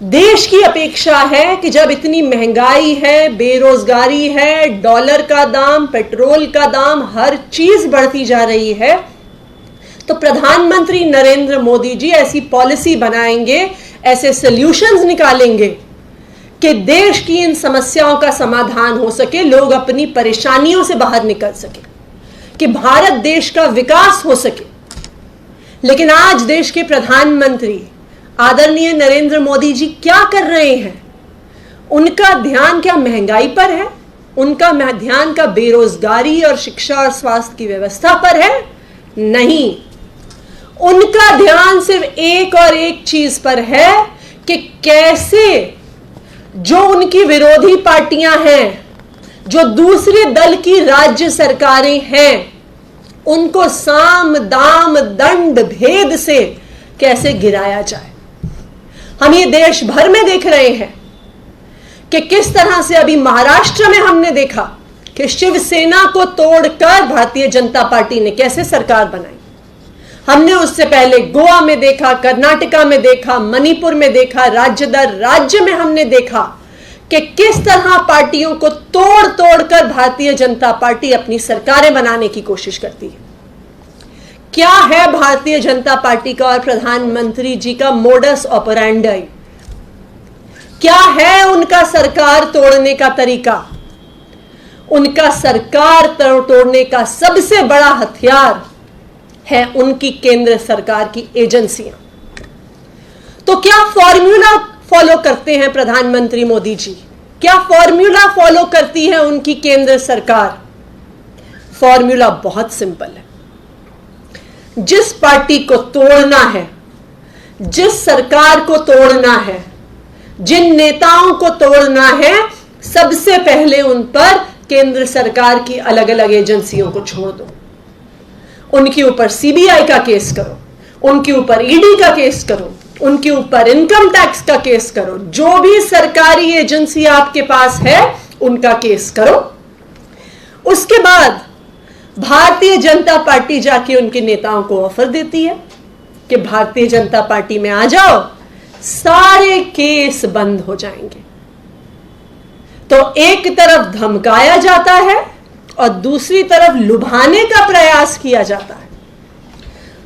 देश की अपेक्षा है कि जब इतनी महंगाई है, बेरोजगारी है, डॉलर का दाम, पेट्रोल का दाम, हर चीज बढ़ती जा रही है, तो प्रधानमंत्री नरेंद्र मोदी जी ऐसी पॉलिसी बनाएंगे, ऐसे सॉल्यूशंस निकालेंगे कि देश की इन समस्याओं का समाधान हो सके, लोग अपनी परेशानियों से बाहर निकल सके, कि भारत देश का विकास हो सके। लेकिन आज देश के प्रधानमंत्री आदरणीय नरेंद्र मोदी जी क्या कर रहे हैं? उनका ध्यान क्या महंगाई पर है? उनका ध्यान का बेरोजगारी और शिक्षा और स्वास्थ्य की व्यवस्था पर है? नहीं, उनका ध्यान सिर्फ एक और एक चीज पर है कि कैसे जो उनकी विरोधी पार्टियां हैं, जो दूसरे दल की राज्य सरकारें हैं, उनको साम दाम दंड भेद से कैसे गिराया जाए। हम ये देश भर में देख रहे हैं कि किस तरह से अभी महाराष्ट्र में हमने देखा कि शिवसेना को तोड़कर भारतीय जनता पार्टी ने कैसे सरकार बनाई। हमने उससे पहले गोवा में देखा, कर्नाटका में देखा, मणिपुर में देखा, राज्य दर राज्य में हमने देखा कि किस तरह पार्टियों को तोड़ तोड़कर भारतीय जनता पार्टी अपनी सरकारें बनाने की कोशिश करती है। क्या है भारतीय जनता पार्टी का और प्रधानमंत्री जी का मोडस ऑपरेंडी? क्या है उनका सरकार तोड़ने का तरीका? उनका सरकार तोड़ने का सबसे बड़ा हथियार है उनकी केंद्र सरकार की एजेंसियां। तो क्या फॉर्मूला फॉलो करते हैं प्रधानमंत्री मोदी जी? क्या फॉर्मूला फॉलो करती है उनकी केंद्र सरकार? फॉर्मूला बहुत सिंपल है। जिस पार्टी को तोड़ना है, जिस सरकार को तोड़ना है, जिन नेताओं को तोड़ना है, सबसे पहले उन पर केंद्र सरकार की अलग अलग एजेंसियों को छोड़ दो। उनके ऊपर सीबीआई का केस करो, उनके ऊपर ईडी का केस करो, उनके ऊपर इनकम टैक्स का केस करो, जो भी सरकारी एजेंसी आपके पास है उनका केस करो। उसके बाद भारतीय जनता पार्टी जाके उनके नेताओं को ऑफर देती है कि भारतीय जनता पार्टी में आ जाओ, सारे केस बंद हो जाएंगे। तो एक तरफ धमकाया जाता है और दूसरी तरफ लुभाने का प्रयास किया जाता है।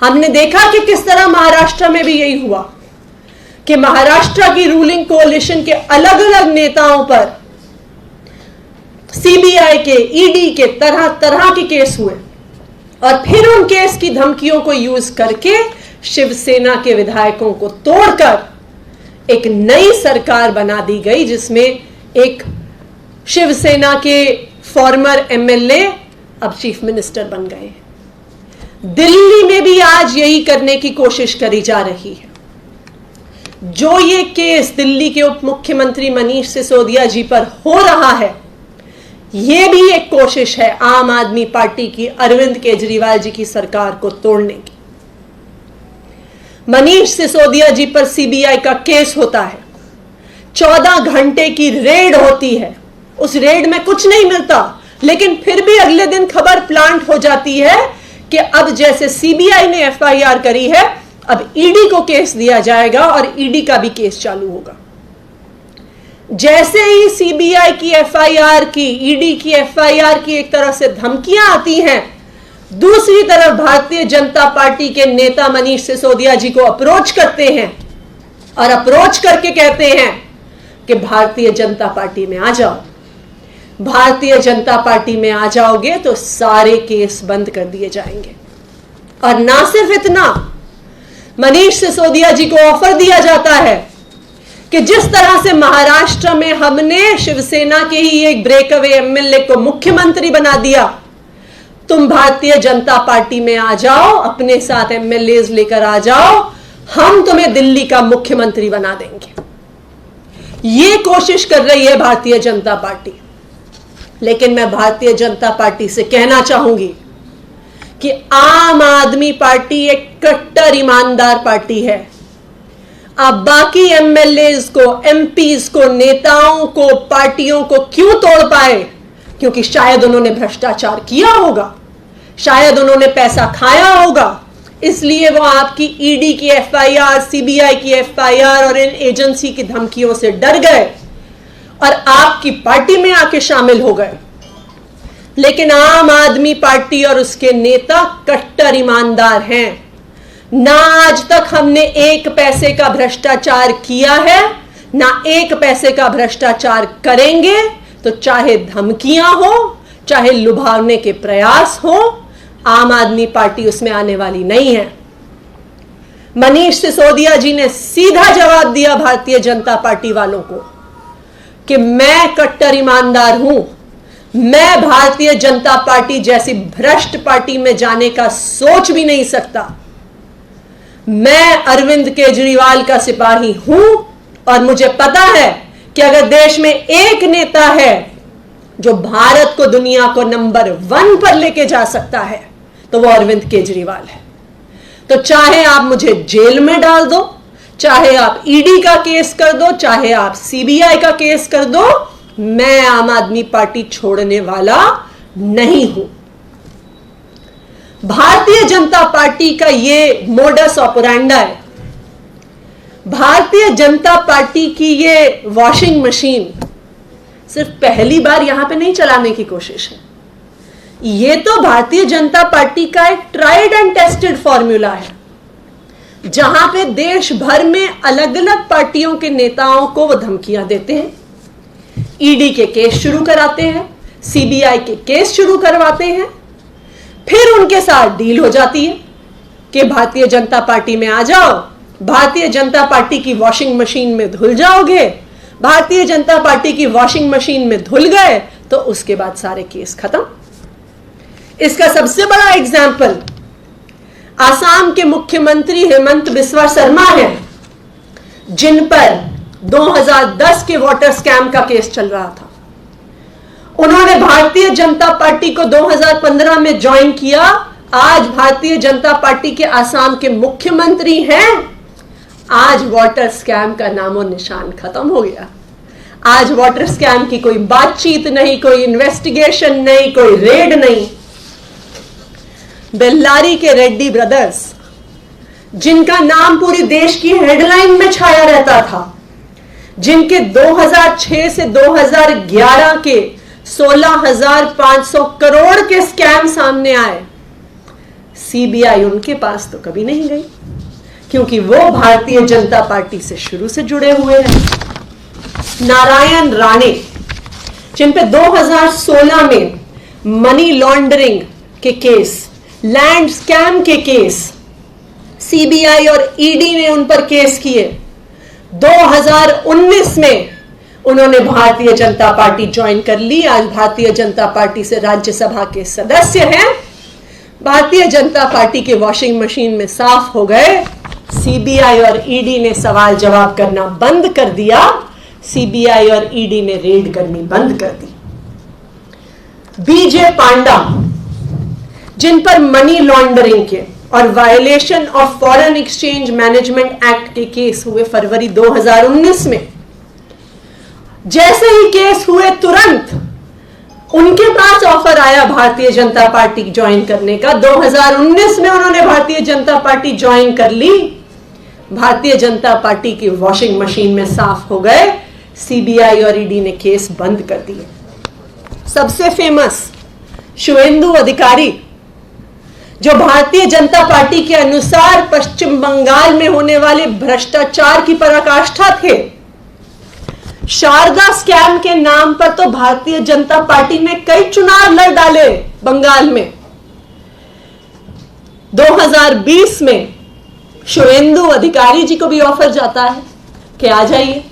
हमने देखा कि किस तरह महाराष्ट्र में भी यही हुआ कि महाराष्ट्र की रूलिंग कोalition के अलग अलग नेताओं पर सीबीआई के, ईडी के तरह तरह के केस हुए और फिर उन केस की धमकियों को यूज करके शिवसेना के विधायकों को तोड़कर एक नई सरकार बना दी गई, जिसमें एक शिवसेना के फॉर्मर एमएलए अब चीफ मिनिस्टर बन गए हैं। दिल्ली में भी आज यही करने की कोशिश करी जा रही है। जो ये केस दिल्ली के उप मुख्यमंत्री मनीष सिसोदिया जी पर हो रहा है, यह भी एक कोशिश है आम आदमी पार्टी की, अरविंद केजरीवाल जी की सरकार को तोड़ने की। मनीष सिसोदिया जी पर सीबीआई का केस होता है, 14 घंटे की रेड होती है, उस रेड में कुछ नहीं मिलता, लेकिन फिर भी अगले दिन खबर प्लांट हो जाती है कि अब जैसे सीबीआई ने एफआईआर करी है, अब ईडी को केस दिया जाएगा और ईडी का भी केस चालू होगा। जैसे ही सीबीआई की एफआईआर की, ईडी की एफआईआर की एक तरह से धमकियां आती हैं, दूसरी तरफ भारतीय जनता पार्टी के नेता मनीष सिसोदिया जी को अप्रोच करते हैं और अप्रोच करके कहते हैं कि भारतीय जनता पार्टी में आ जाओ, भारतीय जनता पार्टी में आ जाओगे तो सारे केस बंद कर दिए जाएंगे। और ना सिर्फ इतना, मनीष सिसोदिया जी को ऑफर दिया जाता है कि जिस तरह से महाराष्ट्र में हमने शिवसेना के ही एक ब्रेकअवे एमएलए को मुख्यमंत्री बना दिया, तुम भारतीय जनता पार्टी में आ जाओ, अपने साथ एमएलए लेकर आ जाओ, हम तुम्हें दिल्ली का मुख्यमंत्री बना देंगे। ये कोशिश कर रही है भारतीय जनता पार्टी। लेकिन मैं भारतीय जनता पार्टी से कहना चाहूंगी कि आम आदमी पार्टी एक कट्टर ईमानदार पार्टी है। आप बाकी एमएलएज को, एमपीज को, नेताओं को, पार्टियों को क्यों तोड़ पाए? क्योंकि शायद उन्होंने भ्रष्टाचार किया होगा, शायद उन्होंने पैसा खाया होगा, इसलिए वो आपकी ईडी की एफआईआर, सीबीआई की एफआईआर और इन एजेंसी की धमकियों से डर गए और आपकी पार्टी में आके शामिल हो गए। लेकिन आम आदमी पार्टी और उसके नेता कट्टर ईमानदार हैं। ना आज तक हमने एक पैसे का भ्रष्टाचार किया है, ना एक पैसे का भ्रष्टाचार करेंगे। तो चाहे धमकियां हो, चाहे लुभावने के प्रयास हो, आम आदमी पार्टी उसमें आने वाली नहीं है। मनीष सिसोदिया जी ने सीधा जवाब दिया भारतीय जनता पार्टी वालों को कि मैं कट्टर ईमानदार हूं, मैं भारतीय जनता पार्टी जैसी भ्रष्ट पार्टी में जाने का सोच भी नहीं सकता। मैं अरविंद केजरीवाल का सिपाही हूं और मुझे पता है कि अगर देश में एक नेता है जो भारत को, दुनिया को नंबर 1 पर लेके जा सकता है तो वो अरविंद केजरीवाल है। तो चाहे आप मुझे जेल में डाल दो, चाहे आप ईडी का केस कर दो, चाहे आप सीबीआई का केस कर दो, मैं आम आदमी पार्टी छोड़ने वाला नहीं हूं। भारतीय जनता पार्टी का ये मोडस ऑपरेंडा है। भारतीय जनता पार्टी की ये वॉशिंग मशीन सिर्फ पहली बार यहां पे नहीं चलाने की कोशिश है। ये तो भारतीय जनता पार्टी का एक ट्राइड एंड टेस्टेड फॉर्मूला है, जहां पे देश भर में अलग अलग पार्टियों के नेताओं को वो धमकियां देते हैं, ईडी के केस शुरू कराते हैं, सीबीआई के केस शुरू करवाते हैं, फिर उनके साथ डील हो जाती है कि भारतीय जनता पार्टी में आ जाओ, भारतीय जनता पार्टी की वॉशिंग मशीन में धुल जाओगे। भारतीय जनता पार्टी की वॉशिंग मशीन में धुल गए तो उसके बाद सारे केस खत्म। इसका सबसे बड़ा एग्जाम्पल आसाम के मुख्यमंत्री हेमंत बिस्वा शर्मा है, जिन पर 2010 के वाटर स्कैम का केस चल रहा था। उन्होंने भारतीय जनता पार्टी को 2015 में ज्वाइन किया। आज भारतीय जनता पार्टी के आसाम के मुख्यमंत्री हैं। आज वाटर स्कैम का नामो निशान खत्म हो गया। आज वाटर स्कैम की कोई बातचीत नहीं, कोई इन्वेस्टिगेशन नहीं, कोई रेड नहीं। बेल्लारी के रेड्डी ब्रदर्स, जिनका नाम पूरे देश की हेडलाइन में छाया रहता था, जिनके 2006 से 2011 के 16,500 करोड़ के स्कैम सामने आए, सीबीआई उनके पास तो कभी नहीं गई, क्योंकि वो भारतीय जनता पार्टी से शुरू से जुड़े हुए हैं। नारायण राणे, जिन पे 2016 में मनी लॉन्ड्रिंग के केस, लैंड स्कैम के केस, सीबीआई और ईडी ने उन पर केस किए। 2019 में उन्होंने भारतीय जनता पार्टी ज्वाइन कर ली। आज भारतीय जनता पार्टी से राज्यसभा के सदस्य हैं। भारतीय जनता पार्टी के वॉशिंग मशीन में साफ हो गए। सीबीआई और ईडी ने सवाल जवाब करना बंद कर दिया। सीबीआई और ईडी ने रेड करनी बंद कर दी। बीजे पांडा, जिन पर मनी लॉन्ड्रिंग के और violation of foreign exchange management act के केस हुए फरवरी 2019 में, जैसे ही केस हुए तुरंत उनके पास ऑफर आया भारतीय जनता पार्टी ज्वाइन करने का। 2019 में उन्होंने भारतीय जनता पार्टी ज्वाइन कर ली। भारतीय जनता पार्टी की वॉशिंग मशीन में साफ हो गए। सीबीआई और ईडी ने केस बंद कर दिए। सबसे फेमस शुवेंदु अधिकारी, जो भारतीय जनता पार्टी के अनुसार पश्चिम बंगाल में होने वाले भ्रष्टाचार की पराकाष्ठा थे। शारदा स्कैम के नाम पर तो भारतीय जनता पार्टी ने कई चुनाव लड़ डाले बंगाल में। 2020 में शुवेंदु अधिकारी जी को भी ऑफर जाता है कि आ जाइए,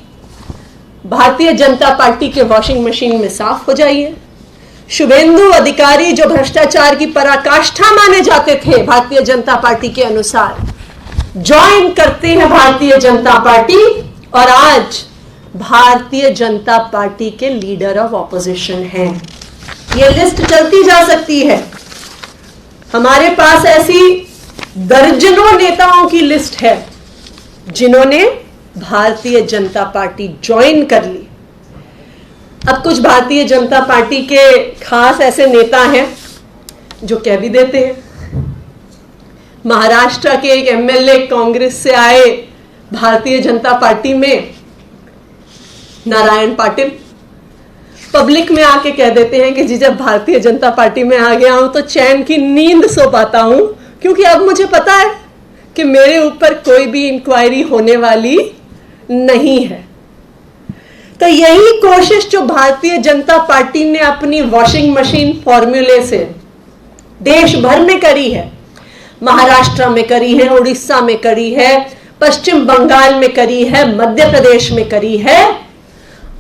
भारतीय जनता पार्टी के वॉशिंग मशीन में साफ हो जाइए। शुवेंदु अधिकारी, जो भ्रष्टाचार की पराकाष्ठा माने जाते थे भारतीय जनता पार्टी के अनुसार, ज्वाइन करते हैं भारतीय जनता पार्टी और आज भारतीय जनता पार्टी के लीडर ऑफ ऑपोजिशन हैं। ये लिस्ट चलती जा सकती है। हमारे पास ऐसी दर्जनों नेताओं की लिस्ट है जिन्होंने भारतीय जनता पार्टी ज्वाइन कर ली। अब कुछ भारतीय जनता पार्टी के खास ऐसे नेता हैं जो कह भी देते हैं। महाराष्ट्र के एक एमएलए कांग्रेस से आए भारतीय जनता पार्टी में, नारायण पाटिल, पब्लिक में आके कह देते हैं कि जी जब भारतीय जनता पार्टी में आ गया हूं तो चैन की नींद सो पाता हूं, क्योंकि अब मुझे पता है कि मेरे ऊपर कोई भी इंक्वायरी होने वाली नहीं है। तो यही कोशिश जो भारतीय जनता पार्टी ने अपनी वॉशिंग मशीन फॉर्मूले से देश भर में करी है, महाराष्ट्र में करी है, उड़ीसा में करी है, पश्चिम बंगाल में करी है, मध्य प्रदेश में करी है,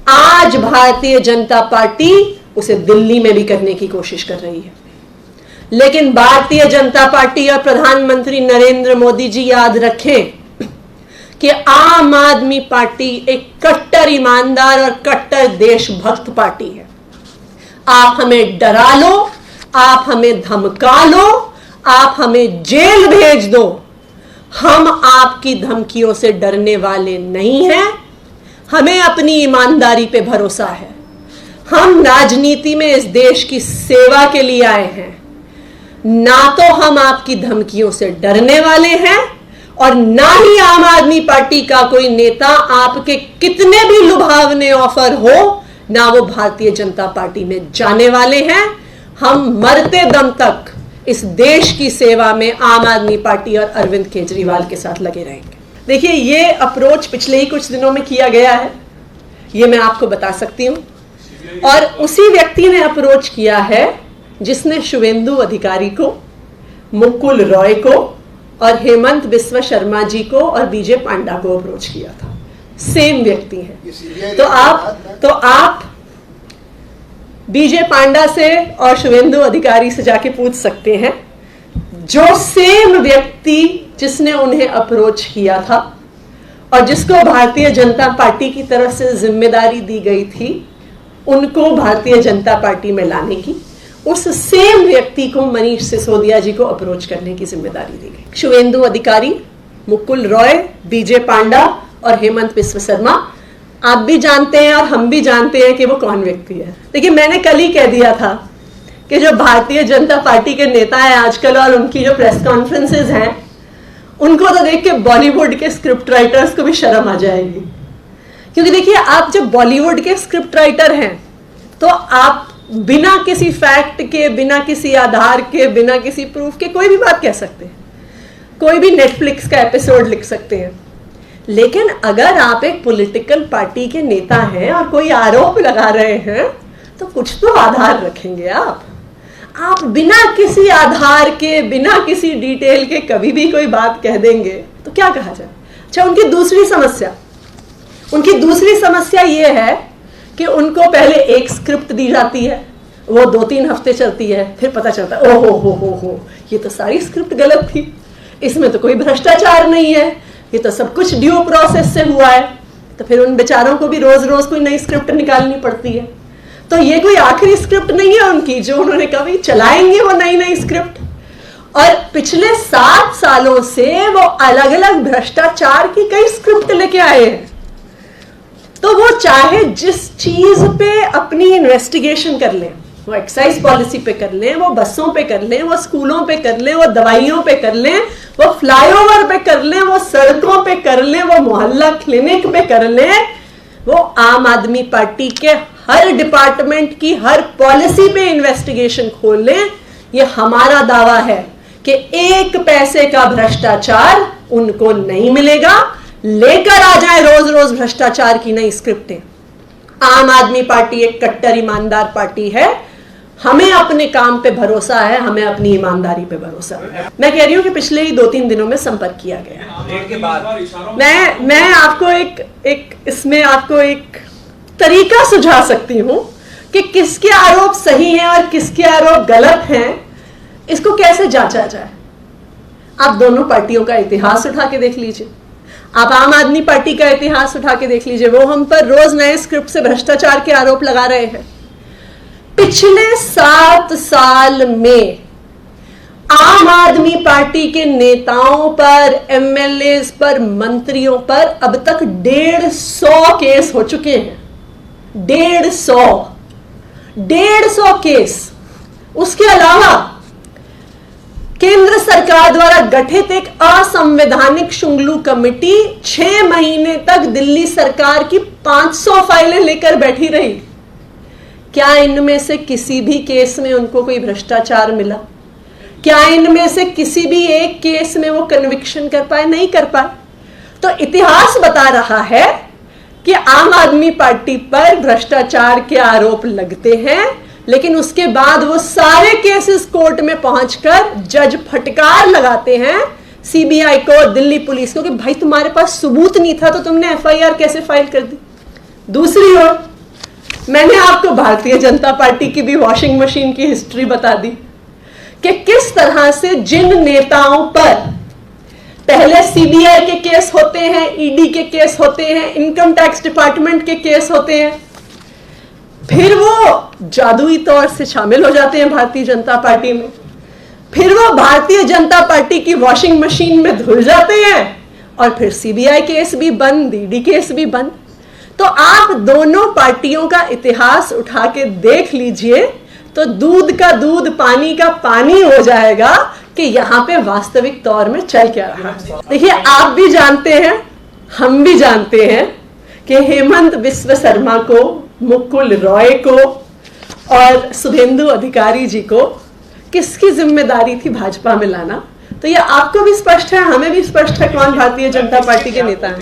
आज भारतीय जनता पार्टी उसे दिल्ली में भी करने की कोशिश कर रही है। लेकिन भारतीय जनता पार्टी और प्रधानमंत्री नरेंद्र मोदी जी याद रखें कि आम आदमी पार्टी एक कट्टर ईमानदार और कट्टर देशभक्त पार्टी है। आप हमें डरा लो, आप हमें धमका लो, आप हमें जेल भेज दो, हम आपकी धमकियों से डरने वाले नहीं हैं। हमें अपनी ईमानदारी पे भरोसा है। हम राजनीति में इस देश की सेवा के लिए आए हैं, ना तो हम आपकी धमकियों से डरने वाले हैं और ना ही आम आदमी पार्टी का कोई नेता आपके कितने भी लुभावने ऑफर हो, ना वो भारतीय जनता पार्टी में जाने वाले हैं। हम मरते दम तक इस देश की सेवा में आम आदमी पार्टी और अरविंद केजरीवाल के साथ लगे रहेंगे। देखिए, ये अप्रोच पिछले ही कुछ दिनों में किया गया है, ये मैं आपको बता सकती हूं, और उसी व्यक्ति ने अप्रोच किया है जिसने शुवेंदु अधिकारी को, मुकुल रॉय को और हेमंत बिस्वा शर्मा जी को और बीजे पांडा को अप्रोच किया था। सेम व्यक्ति है। तो आप बीजे पांडा से और शुवेंदु अधिकारी से जाके पूछ सकते हैं, जो सेम व्यक्ति जिसने उन्हें अप्रोच किया था और जिसको भारतीय जनता पार्टी की तरफ से जिम्मेदारी दी गई थी उनको भारतीय जनता पार्टी में लाने की, उस सेम व्यक्ति को मनीष सिसोदिया जी को अप्रोच करने की जिम्मेदारी दी गई। शुवेंदु अधिकारी, मुकुल रॉय, बीजे पांडा और हेमंत बिस्वा शर्मा, आप भी जानते हैं और हम भी जानते हैं कि वो कौन व्यक्ति है। देखिए, मैंने कल ही कह दिया था कि जो भारतीय जनता पार्टी के नेता हैं आजकल और उनकी जो प्रेस कॉन्फ्रेंसेज हैं, उनको तो देख के बॉलीवुड के स्क्रिप्ट राइटर्स को भी शर्म आ जाएगी। क्योंकि देखिए, आप जब बॉलीवुड के स्क्रिप्ट राइटर हैं तो आप बिना किसी फैक्ट के, बिना किसी आधार के, बिना किसी प्रूफ के कोई भी बात कह सकते हैं, कोई भी नेटफ्लिक्स का एपिसोड लिख सकते हैं। लेकिन अगर आप एक पॉलिटिकल पार्टी के नेता हैं और कोई आरोप लगा रहे हैं तो कुछ तो आधार रखेंगे। आप बिना किसी आधार के, बिना किसी डिटेल के कभी भी कोई बात कह देंगे तो क्या कहा जाए। अच्छा, उनकी दूसरी समस्या ये है कि उनको पहले एक स्क्रिप्ट दी जाती है, वो 2-3 हफ्ते चलती है, फिर पता चलता है ओहो हो ये तो सारी स्क्रिप्ट गलत थी, इसमें तो कोई भ्रष्टाचार नहीं है, ये तो सब कुछ ड्यू प्रोसेस से हुआ है। तो फिर उन बेचारों को भी रोज रोज कोई नई स्क्रिप्ट निकालनी पड़ती है। तो ये कोई आखिरी स्क्रिप्ट नहीं है उनकी जो उन्होंने कभी चलाएंगे, वो नई स्क्रिप्ट। और पिछले 7 सालों से वो अलग अलग भ्रष्टाचार की कई स्क्रिप्ट लेके आए हैं। तो वो चाहे जिस चीज पे अपनी इन्वेस्टिगेशन कर लें, वो एक्साइज पॉलिसी पे कर लें, वो बसों पे कर लें, वो स्कूलों पे कर लें, वो दवाइयों पे कर लें, वो फ्लाईओवर पे कर लें, वो सड़कों पे कर लें, वो मोहल्ला क्लिनिक पे कर लें, वो आम आदमी पार्टी के हर डिपार्टमेंट की हर पॉलिसी पे इन्वेस्टिगेशन खोल लें, ये हमारा दावा है कि 1 पैसे का भ्रष्टाचार उनको नहीं मिलेगा। लेकर आ जाए रोज रोज भ्रष्टाचार की नई स्क्रिप्टें। आम आदमी पार्टी एक कट्टर ईमानदार पार्टी है, हमें अपने काम पे भरोसा है, हमें अपनी ईमानदारी पे भरोसा है। मैं कह रही हूं कि पिछले ही 2-3 दिनों में संपर्क किया गया। मैं आपको इसमें आपको एक तरीका सुझा सकती हूं कि किसके आरोप सही हैं और किसके आरोप गलत हैं, इसको कैसे जांचा जाए। आप दोनों पार्टियों का इतिहास उठा के देख लीजिए, आप आम आदमी पार्टी का इतिहास उठा के देख लीजिए, वो हम पर रोज नए स्क्रिप्ट से भ्रष्टाचार के आरोप लगा रहे हैं। पिछले 7 साल में आम आदमी पार्टी के नेताओं पर, एमएलए पर, मंत्रियों पर अब तक 150 केस हो चुके हैं। 150 केस। उसके अलावा केंद्र सरकार द्वारा गठित एक असंवैधानिक शुंगलू कमेटी 6 महीने तक दिल्ली सरकार की 500 फाइलें लेकर बैठी रही। क्या इनमें से किसी भी केस में उनको कोई भ्रष्टाचार मिला? क्या इनमें से किसी भी एक केस में वो कन्विक्शन कर पाए? नहीं कर पाए। तो इतिहास बता रहा है कि आम आदमी पार्टी पर भ्रष्टाचार के आरोप लगते हैं, लेकिन उसके बाद वो सारे केसेस कोर्ट में पहुंचकर जज फटकार लगाते हैं सीबीआई को, दिल्ली पुलिस को, कि भाई तुम्हारे पास सबूत नहीं था तो तुमने एफआईआर कैसे फाइल कर दी। दूसरी ओर मैंने आपको भारतीय जनता पार्टी की भी वॉशिंग मशीन की हिस्ट्री बता दी कि किस तरह से जिन नेताओं पर पहले सीबीआई के केस होते हैं, ईडी के केस होते हैं, इनकम टैक्स डिपार्टमेंट के केस होते हैं, फिर वो जादुई तौर से शामिल हो जाते हैं भारतीय जनता पार्टी में, फिर वो भारतीय जनता पार्टी की वॉशिंग मशीन में धुल जाते हैं और फिर सीबीआई केस भी बंद, ईडी केस भी बंद। तो आप दोनों पार्टियों का इतिहास उठा के देख लीजिए तो दूध का दूध, पानी का पानी हो जाएगा कि यहां पे वास्तविक तौर में चल क्या रहा है। देखिए, आप भी जानते हैं, हम भी जानते हैं कि हेमंत बिस्व शर्मा को, मुकुल रॉय को और शुभेंदु अधिकारी जी को किसकी जिम्मेदारी थी भाजपा में लाना। तो ये आपको भी स्पष्ट है, हमें भी स्पष्ट है कौन भारतीय जनता पार्टी के नेता हैं।